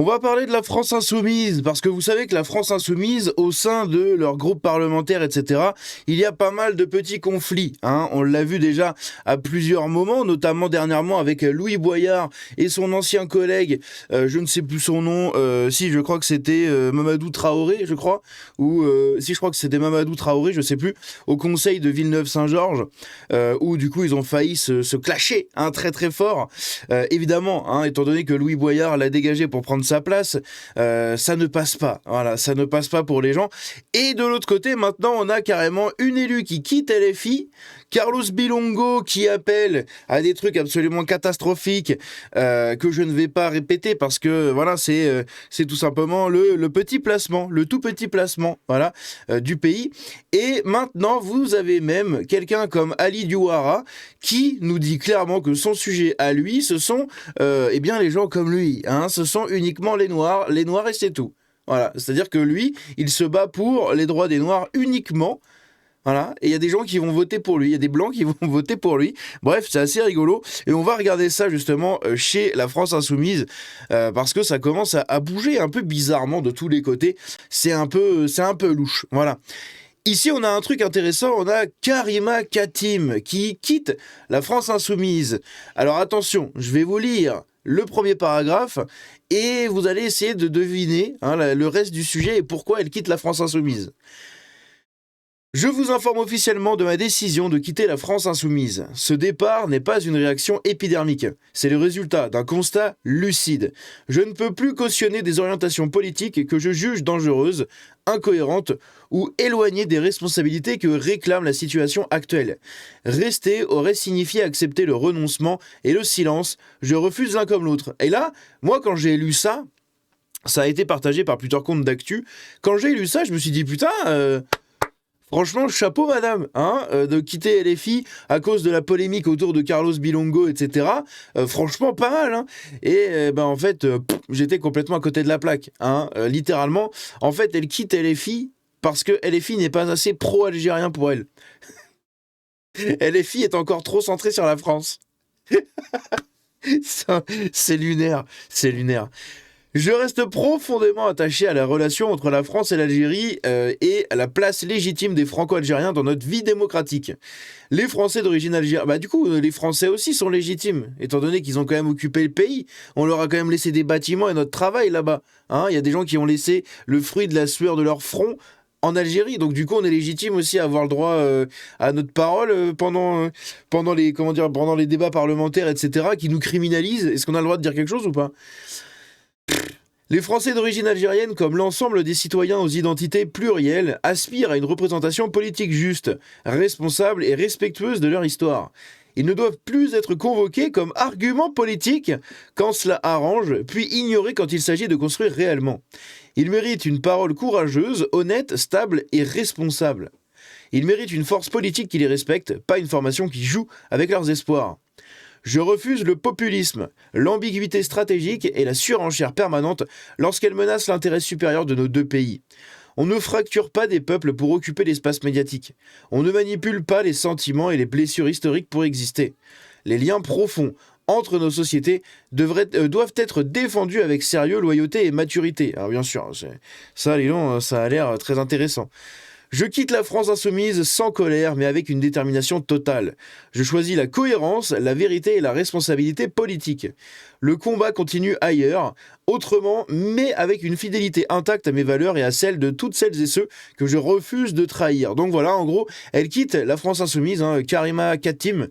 On va parler de la France insoumise, parce que vous savez que la France insoumise, au sein de leur groupe parlementaire, etc., il y a pas mal de petits conflits. On l'a vu déjà à plusieurs moments, notamment dernièrement avec Louis Boyard et son ancien collègue, je ne sais plus son nom, si je crois que c'était Mamadou Traoré, je crois, ou si je crois que c'était Mamadou Traoré, je sais plus, au conseil de Villeneuve-Saint-Georges, où du coup ils ont failli se clasher très très fort. Évidemment, étant donné que Louis Boyard l'a dégagé pour prendre sa place, ça ne passe pas. Voilà, ça ne passe pas pour les gens. Et de l'autre côté, maintenant, on a carrément une élue qui quitte LFI, Carlos Bilongo qui appelle à des trucs absolument catastrophiques que je ne vais pas répéter parce que voilà, c'est tout simplement le petit placement, le tout petit placement, voilà, du pays. Et maintenant, vous avez même quelqu'un comme Ali Diouara qui nous dit clairement que son sujet à lui, ce sont eh bien les gens comme lui, ce sont uniquement les Noirs et c'est tout. Voilà, c'est-à-dire que lui, il se bat pour les droits des Noirs uniquement. Voilà, et il y a des gens qui vont voter pour lui, il y a des Blancs qui vont voter pour lui. Bref, c'est assez rigolo. Et on va regarder ça justement chez la France Insoumise, parce que ça commence à bouger un peu bizarrement de tous les côtés. C'est un peu louche. Voilà. Ici, on a un truc intéressant, on a Karima Katim qui quitte la France Insoumise. Alors attention, je vais vous lire le premier paragraphe et vous allez essayer de deviner le reste du sujet et pourquoi elle quitte la France Insoumise. Je vous informe officiellement de ma décision de quitter la France insoumise. Ce départ n'est pas une réaction épidermique, c'est le résultat d'un constat lucide. Je ne peux plus cautionner des orientations politiques que je juge dangereuses, incohérentes ou éloignées des responsabilités que réclame la situation actuelle. Rester aurait signifié accepter le renoncement et le silence. Je refuse l'un comme l'autre. Et là, moi quand j'ai lu ça, ça a été partagé par plusieurs comptes d'actu. Quand j'ai lu ça, je me suis dit putain... Franchement, chapeau madame, de quitter LFI à cause de la polémique autour de Carlos Bilongo, etc. Franchement, pas mal. Et en fait, j'étais complètement à côté de la plaque. Littéralement, en fait, elle quitte LFI parce que LFI n'est pas assez pro-algérien pour elle. LFI est encore trop centré sur la France. Ça, c'est lunaire, c'est lunaire. Je reste profondément attaché à la relation entre la France et l'Algérie et à la place légitime des Franco-Algériens dans notre vie démocratique. Les Français d'origine algérienne, du coup, les Français aussi sont légitimes, étant donné qu'ils ont quand même occupé le pays. On leur a quand même laissé des bâtiments et notre travail là-bas. Il y a des gens qui ont laissé le fruit de la sueur de leur front en Algérie, donc du coup on est légitime aussi à avoir le droit à notre parole pendant les débats parlementaires, etc., qui nous criminalisent. Est-ce qu'on a le droit de dire quelque chose ou pas ? Les Français d'origine algérienne, comme l'ensemble des citoyens aux identités plurielles, aspirent à une représentation politique juste, responsable et respectueuse de leur histoire. Ils ne doivent plus être convoqués comme argument politique quand cela arrange, puis ignorés quand il s'agit de construire réellement. Ils méritent une parole courageuse, honnête, stable et responsable. Ils méritent une force politique qui les respecte, pas une formation qui joue avec leurs espoirs. Je refuse le populisme, l'ambiguïté stratégique et la surenchère permanente lorsqu'elle menace l'intérêt supérieur de nos deux pays. On ne fracture pas des peuples pour occuper l'espace médiatique. On ne manipule pas les sentiments et les blessures historiques pour exister. Les liens profonds entre nos sociétés doivent être défendus avec sérieux, loyauté et maturité. Alors bien sûr, ça, Lilon, ça a l'air très intéressant. Je quitte la France insoumise sans colère, mais avec une détermination totale. Je choisis la cohérence, la vérité et la responsabilité politique. Le combat continue ailleurs, autrement, mais avec une fidélité intacte à mes valeurs et à celles de toutes celles et ceux que je refuse de trahir. Donc voilà, en gros, elle quitte la France insoumise, Karima Katim,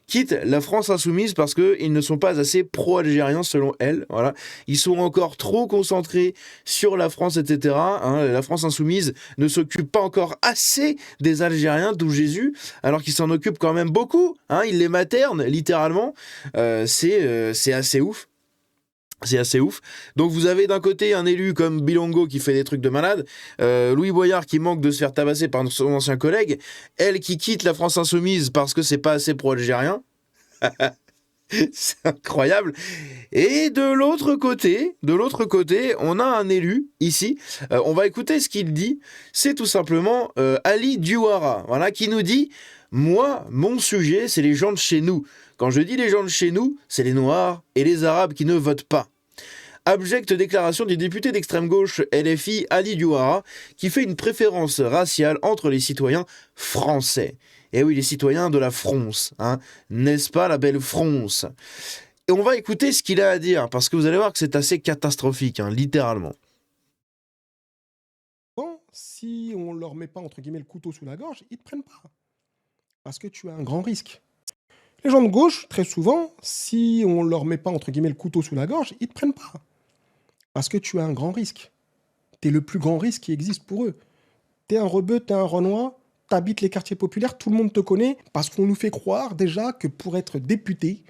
quitte la France insoumise parce qu'ils ne sont pas assez pro-algériens selon elle. Voilà. Ils sont encore trop concentrés sur la France, etc. La France insoumise ne s'occupe pas encore assez des Algériens, d'où Jésus, alors qu'ils s'en occupent quand même beaucoup. Ils les maternent, littéralement. C'est assez ouf. C'est assez ouf. Donc vous avez d'un côté un élu comme Bilongo qui fait des trucs de malade, Louis Boyard qui manque de se faire tabasser par son ancien collègue, elle qui quitte la France insoumise parce que c'est pas assez pro-algérien. C'est incroyable. Et de l'autre côté, on a un élu ici. On va écouter ce qu'il dit. C'est tout simplement Ali Diouara, voilà, qui nous dit: moi, mon sujet, c'est les gens de chez nous. Quand je dis les gens de chez nous, c'est les Noirs et les Arabes qui ne votent pas. Abjecte déclaration du député d'extrême gauche LFI Ali Diouara qui fait une préférence raciale entre les citoyens français. Et oui, les citoyens de la France, hein, n'est-ce pas la belle France? Et on va écouter ce qu'il a à dire, parce que vous allez voir que c'est assez catastrophique, hein, littéralement. Bon, si on leur met pas, entre guillemets, le couteau sous la gorge, ils te prennent pas. Parce que tu as un grand risque. Les gens de gauche, très souvent, si on leur met pas, entre guillemets, le couteau sous la gorge, ils te prennent pas. Parce que tu as un grand risque. Tu es le plus grand risque qui existe pour eux. Tu es un rebeu, tu es un renois, tu habites les quartiers populaires, tout le monde te connaît, parce qu'on nous fait croire déjà que pour être député,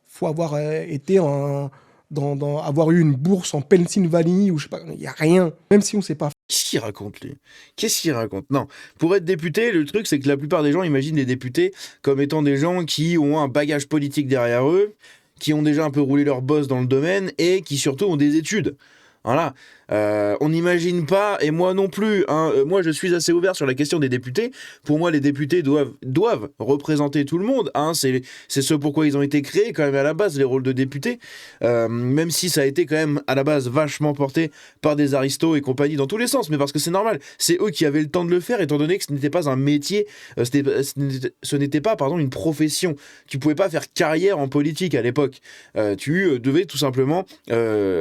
faut avoir été avoir eu une bourse en Pennsylvanie, ou je sais pas, il n'y a rien. Même si on ne sait pas. Qu'est-ce qu'il raconte, lui? Qu'est-ce qu'il raconte? Non. Pour être député, le truc, c'est que la plupart des gens imaginent les députés comme étant des gens qui ont un bagage politique derrière eux, qui ont déjà un peu roulé leur boss dans le domaine et qui surtout ont des études. Voilà. On n'imagine pas, et moi non plus, hein, moi je suis assez ouvert sur la question des députés. Pour moi, les députés doivent représenter tout le monde. Hein, c'est ce pourquoi ils ont été créés, quand même, à la base, les rôles de députés. Même si ça a été quand même, à la base, vachement porté par des aristos et compagnie dans tous les sens. Mais parce que c'est normal. C'est eux qui avaient le temps de le faire, étant donné que ce n'était pas un métier, ce n'était pas, pardon, une profession. Tu pouvais pas faire carrière en politique à l'époque. Tu devais tout simplement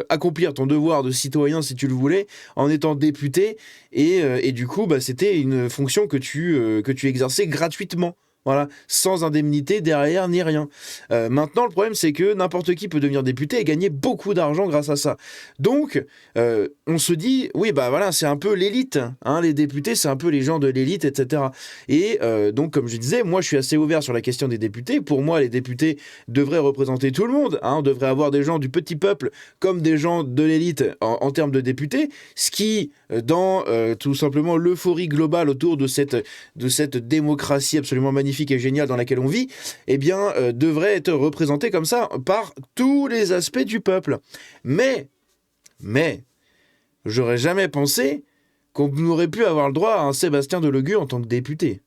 accomplir ton devoir de citoyen, si tu le voulais, en étant député, et du coup, bah, c'était une fonction que tu exerçais gratuitement. Voilà, sans indemnité derrière ni rien. Maintenant, le problème, c'est que n'importe qui peut devenir député et gagner beaucoup d'argent grâce à ça. Donc, on se dit, oui, bah voilà, c'est un peu l'élite. Hein, les députés, c'est un peu les gens de l'élite, etc. Et donc, comme je disais, moi, je suis assez ouvert sur la question des députés. Pour moi, les députés devraient représenter tout le monde. Hein, on devrait avoir des gens du petit peuple comme des gens de l'élite en termes de députés. Ce qui, dans tout simplement l'euphorie globale autour de cette démocratie absolument magnifique et géniale dans laquelle on vit, eh bien, devrait être représenté comme ça par tous les aspects du peuple. Mais, j'aurais jamais pensé qu'on aurait pu avoir le droit à un Sébastien Delogu en tant que député.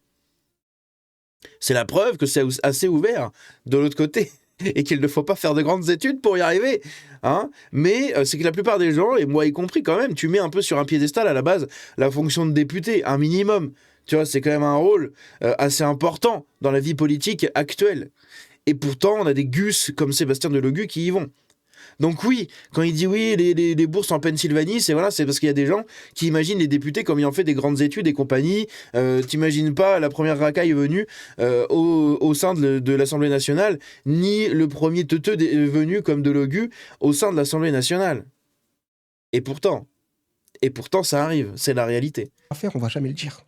C'est la preuve que c'est assez ouvert de l'autre côté et qu'il ne faut pas faire de grandes études pour y arriver. Hein, mais c'est que la plupart des gens, et moi y compris quand même, tu mets un peu sur un piédestal à la base la fonction de député, un minimum. Tu vois, c'est quand même un rôle assez important dans la vie politique actuelle. Et pourtant, on a des gus comme Sébastien Delogu qui y vont. Donc oui, quand il dit oui, les bourses en Pennsylvanie, c'est parce qu'il y a des gens qui imaginent les députés comme ayant fait des grandes études et compagnie. T'imagines pas la première racaille venue au sein de l'Assemblée nationale, ni le premier teuteux venu comme Delogu au sein de l'Assemblée nationale. Et pourtant, ça arrive, c'est la réalité. On va jamais le dire.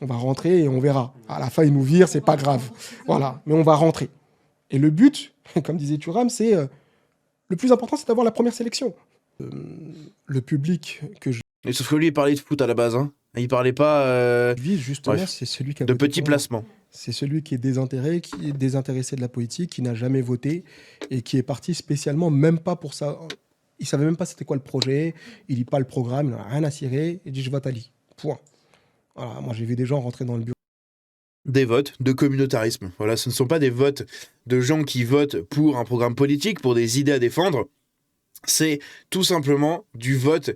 On va rentrer et on verra. À la fin, ils nous virent, c'est pas grave. Voilà, mais on va rentrer. Et le but, comme disait Thuram, c'est... le plus important, c'est d'avoir la première sélection. Le public que je... Et sauf que lui, il parlait de foot à la base. Hein. Il parlait pas... vise, justement, bref, c'est celui qui a de petits placements. C'est celui qui est désintéressé de la politique, qui n'a jamais voté et qui est parti spécialement, même pas pour ça. Il savait même pas c'était quoi le projet, il lit pas le programme, il n'a rien à cirer, il dit je vote Ali. Point. Voilà, moi j'ai vu des gens rentrer dans le bureau. Des votes de communautarisme. Voilà, ce ne sont pas des votes de gens qui votent pour un programme politique, pour des idées à défendre. C'est tout simplement du vote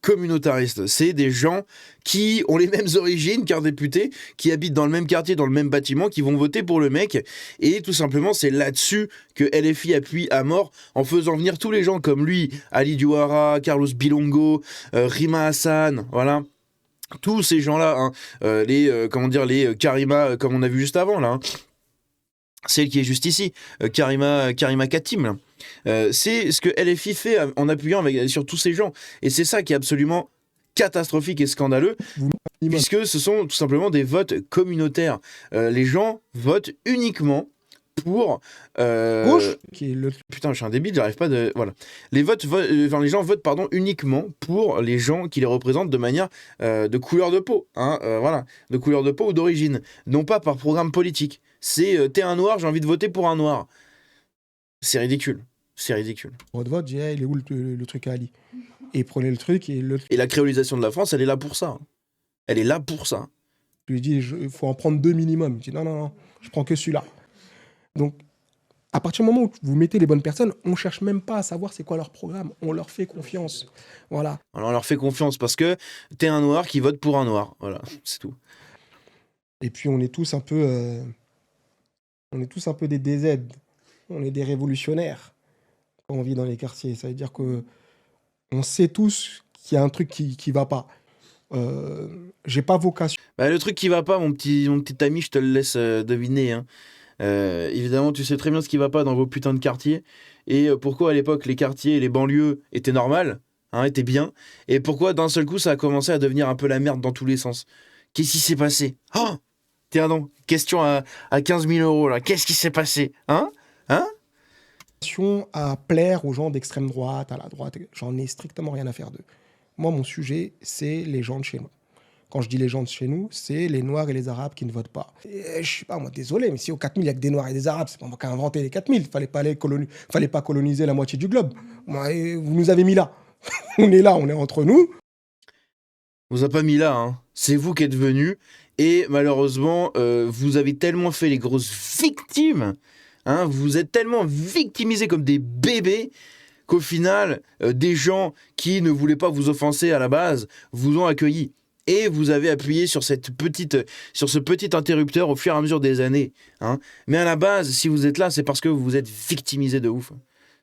communautariste. C'est des gens qui ont les mêmes origines qu'un député, qui habitent dans le même quartier, dans le même bâtiment, qui vont voter pour le mec. Et tout simplement, c'est là-dessus que LFI appuie à mort en faisant venir tous les gens comme lui, Ali Diouara, Carlos Bilongo, Rima Hassan, voilà. Tous ces gens-là, hein, les Karima, comme on a vu juste avant, là, hein. Celle qui est juste ici, Karima Katim, c'est ce que LFI fait en appuyant sur tous ces gens. Et c'est ça qui est absolument catastrophique et scandaleux, puisque ce sont tout simplement des votes communautaires. Les gens votent uniquement pour... Gauche qui est le... Putain, je suis un débile, j'arrive pas de... Voilà. Les gens votent uniquement pour les gens qui les représentent de manière de couleur de peau. Hein, voilà. De couleur de peau ou d'origine. Non pas par programme politique. C'est t'es un noir, j'ai envie de voter pour un noir. C'est ridicule. C'est ridicule. Votre vote, il est où le truc à Ali? Et prenez le truc et le... Et la créolisation de la France, elle est là pour ça. Elle est là pour ça. Je lui ai dit, il faut en prendre 2 minimum. Il dit non, je prends que celui-là. Donc, À partir du moment où vous mettez les bonnes personnes, on ne cherche même pas à savoir c'est quoi leur programme. On leur fait confiance. Voilà. Alors, on leur fait confiance parce que t'es un noir qui vote pour un noir. Voilà, c'est tout. Et puis on est tous un peu des DZ. On est des révolutionnaires quand on vit dans les quartiers. Ça veut dire que on sait tous qu'il y a un truc qui va pas. J'ai pas vocation. Bah, le truc qui va pas, mon petit ami, je te le laisse deviner. Hein. Évidemment, tu sais très bien ce qui va pas dans vos putains de quartiers. Et pourquoi à l'époque les quartiers et les banlieues étaient normales, hein, étaient bien. Et pourquoi d'un seul coup ça a commencé à devenir un peu la merde dans tous les sens. Qu'est-ce qui s'est passé? Oh, tiens donc, question à 15 000 euros là. Qu'est-ce qui s'est passé? Hein? À plaire aux gens d'extrême droite, à la droite, j'en ai strictement rien à faire d'eux. Moi, mon sujet, c'est les gens de chez nous. Quand je dis les gens de chez nous, c'est les Noirs et les Arabes qui ne votent pas. Et je suis pas, moi, désolé, mais si aux 4000, il y a que des Noirs et des Arabes, c'est pas moi qui ai inventé les 4000. Fallait pas coloniser la moitié du globe. Moi, vous nous avez mis là. On est là, on est entre nous. On vous a pas mis là, hein. C'est vous qui êtes venus. Et malheureusement, vous avez tellement fait les grosses victimes. Hein, vous êtes tellement victimisés comme des bébés qu'au final, des gens qui ne voulaient pas vous offenser à la base vous ont accueilli. Et vous avez appuyé sur ce petit interrupteur au fur et à mesure des années. Hein. Mais à la base, si vous êtes là, c'est parce que vous vous êtes victimisés de ouf.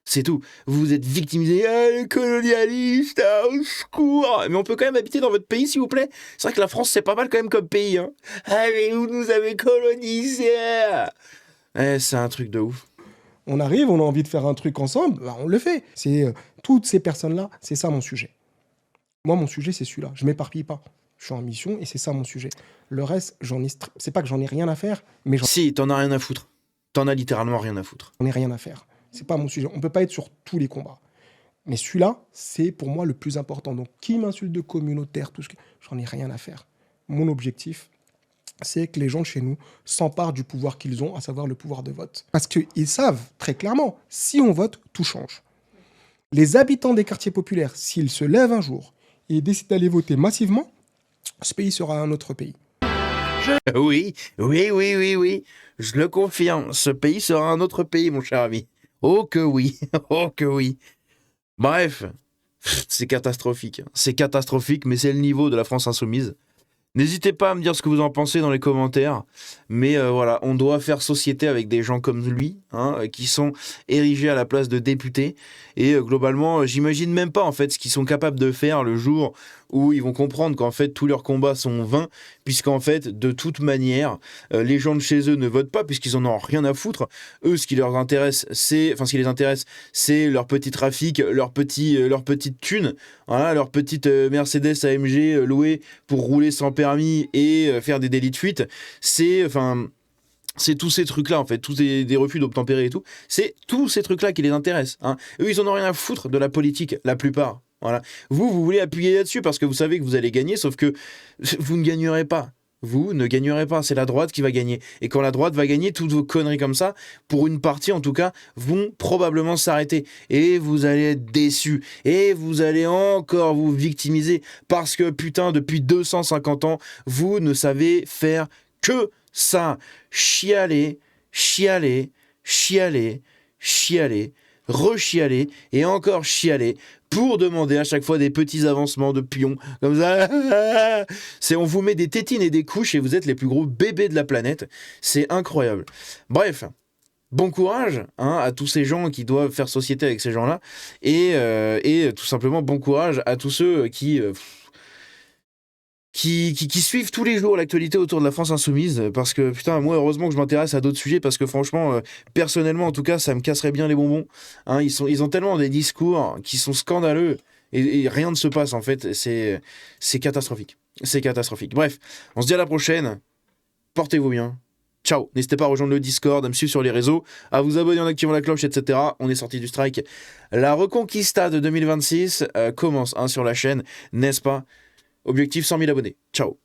C'est tout. Vous vous êtes victimisés. Ah, les colonialistes, ah, au secours. Mais on peut quand même habiter dans votre pays, s'il vous plaît. C'est vrai que la France, c'est pas mal quand même comme pays. Hein. Ah, mais vous nous avez colonisés. C'est un truc de ouf. On arrive, on a envie de faire un truc ensemble, bah, on le fait. C'est toutes ces personnes-là, c'est ça mon sujet. Moi, mon sujet, c'est celui-là. Je m'éparpille pas. Je suis en mission et c'est ça mon sujet. Le reste, c'est pas que j'en ai rien à faire, mais Si, t'en as rien à foutre. T'en as littéralement rien à foutre. j'en ai rien à faire. C'est pas mon sujet. On peut pas être sur tous les combats. Mais celui-là, c'est pour moi le plus important. Donc, qui m'insulte de communautaire, tout ce que... J'en ai rien à faire. Mon objectif, c'est que les gens de chez nous s'emparent du pouvoir qu'ils ont, à savoir le pouvoir de vote. Parce qu'ils savent très clairement, si on vote, tout change. Les habitants des quartiers populaires, s'ils se lèvent un jour et décident d'aller voter massivement, ce pays sera un autre pays. Oui. Je le confirme. Ce pays sera un autre pays, mon cher ami. Oh que oui. Oh que oui. Bref. C'est catastrophique. C'est catastrophique, mais c'est le niveau de la France insoumise. N'hésitez pas à me dire ce que vous en pensez dans les commentaires. Mais voilà, on doit faire société avec des gens comme lui, hein, qui sont érigés à la place de députés. Et globalement, j'imagine même pas en fait ce qu'ils sont capables de faire le jour où ils vont comprendre qu'en fait tous leurs combats sont vains, puisqu'en fait de toute manière, les gens de chez eux ne votent pas puisqu'ils en ont rien à foutre. Eux, ce qui les intéresse, c'est leur petit trafic, leur petite thune, voilà, leur petite Mercedes AMG louée pour rouler sans permis et faire des délits de fuite. C'est tous ces trucs-là, en fait, tous des refus d'obtempérer et tout. C'est tous ces trucs-là qui les intéressent. Hein. Eux, ils en ont rien à foutre de la politique, la plupart. Voilà. Vous voulez appuyer là-dessus parce que vous savez que vous allez gagner, sauf que vous ne gagnerez pas. Vous ne gagnerez pas, c'est la droite qui va gagner. Et quand la droite va gagner, toutes vos conneries comme ça, pour une partie en tout cas, vont probablement s'arrêter. Et vous allez être déçus. Et vous allez encore vous victimiser. Parce que putain, depuis 250 ans, vous ne savez faire que ça. Chialer, rechialer et encore chialer pour demander à chaque fois des petits avancements de pions comme ça. On vous met des tétines et des couches et vous êtes les plus gros bébés de la planète. C'est incroyable. Bref, bon courage à tous ces gens qui doivent faire société avec ces gens-là et tout simplement bon courage à tous ceux qui suivent tous les jours l'actualité autour de la France insoumise, parce que putain, moi heureusement que je m'intéresse à d'autres sujets, parce que franchement, personnellement en tout cas, ça me casserait bien les bonbons. Hein, ils ont tellement des discours qui sont scandaleux, et rien ne se passe en fait, c'est catastrophique. C'est catastrophique. Bref, on se dit à la prochaine, portez-vous bien. Ciao, n'hésitez pas à rejoindre le Discord, à me suivre sur les réseaux, à vous abonner en activant la cloche, etc. On est sorti du strike. La Reconquista de 2026 commence sur la chaîne, n'est-ce pas? Objectif 100 000 abonnés. Ciao.